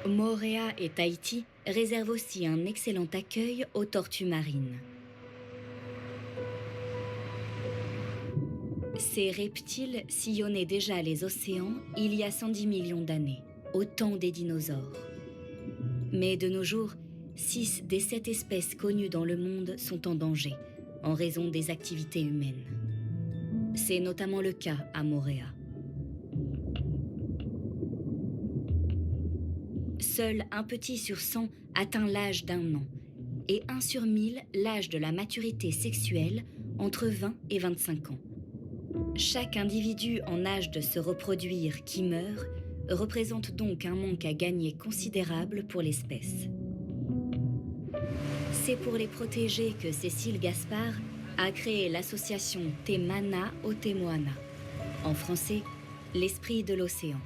Moorea et Tahiti réservent aussi un excellent accueil aux tortues marines. Ces reptiles sillonnaient déjà les océans il y a 110 millions d'années, au temps des dinosaures. Mais de nos jours, 6 des 7 espèces connues dans le monde sont en danger, en raison des activités humaines. C'est notamment le cas à Moorea. Seul un petit sur 100 atteint l'âge d'1 an, et 1 sur 1000 l'âge de la maturité sexuelle entre 20 et 25 ans. Chaque individu en âge de se reproduire qui meurt représente donc un manque à gagner considérable pour l'espèce. C'est pour les protéger que Cécile Gaspard a créé l'association Te Mana o Te Moana, en français, l'esprit de l'océan.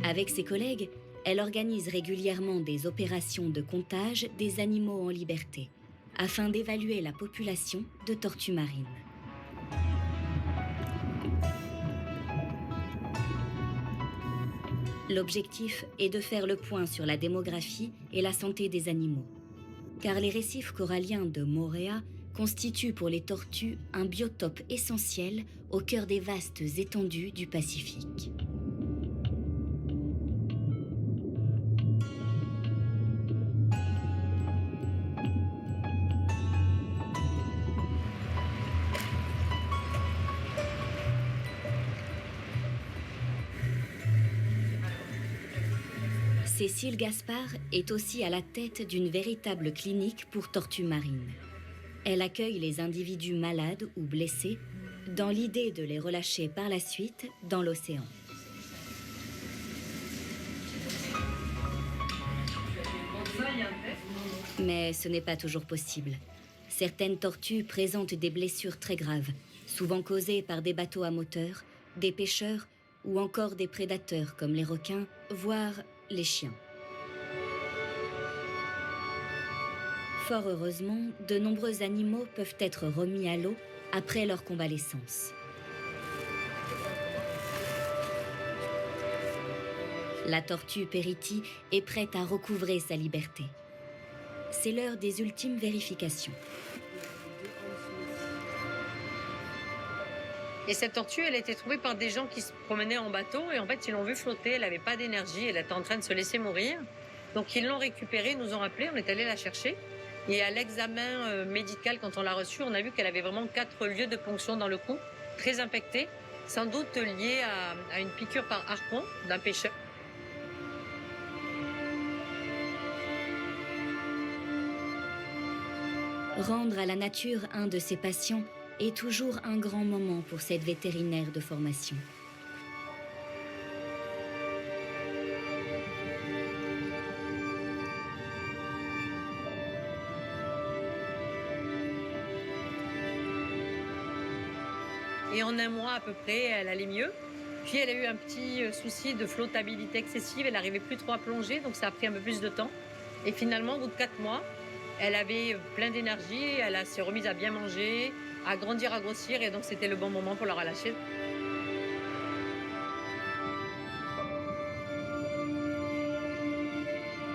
Avec ses collègues, elle organise régulièrement des opérations de comptage des animaux en liberté, afin d'évaluer la population de tortues marines. L'objectif est de faire le point sur la démographie et la santé des animaux, car les récifs coralliens de Moorea constituent pour les tortues un biotope essentiel au cœur des vastes étendues du Pacifique. Cécile Gaspard est aussi à la tête d'une véritable clinique pour tortues marines. Elle accueille les individus malades ou blessés dans l'idée de les relâcher par la suite dans l'océan. Mais ce n'est pas toujours possible. Certaines tortues présentent des blessures très graves, souvent causées par des bateaux à moteur, des pêcheurs ou encore des prédateurs comme les requins, voire les chiens. Fort heureusement, de nombreux animaux peuvent être remis à l'eau après leur convalescence. La tortue Periti est prête à recouvrer sa liberté. C'est l'heure des ultimes vérifications. Et cette tortue, elle a été trouvée par des gens qui se promenaient en bateau et en fait, ils l'ont vue flotter, elle n'avait pas d'énergie, elle était en train de se laisser mourir. Donc ils l'ont récupérée, ils nous ont appelés, on est allé la chercher. Et à l'examen médical, quand on l'a reçue, on a vu qu'elle avait vraiment 4 lieux de ponction dans le cou, très infectés, sans doute liés à une piqûre par harpon d'un pêcheur. Rendre à la nature un de ses patients est toujours un grand moment pour cette vétérinaire de formation. Et en 1 mois à peu près, elle allait mieux. Puis elle a eu un petit souci de flottabilité excessive, elle n'arrivait plus trop à plonger, donc ça a pris un peu plus de temps. Et finalement, au bout de 4 mois, elle avait plein d'énergie, elle s'est remise à bien manger, à grandir, à grossir, et donc c'était le bon moment pour la relâcher.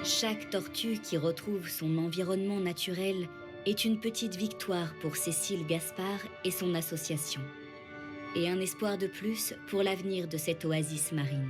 Chaque tortue qui retrouve son environnement naturel est une petite victoire pour Cécile Gaspard et son association. Et un espoir de plus pour l'avenir de cette oasis marine.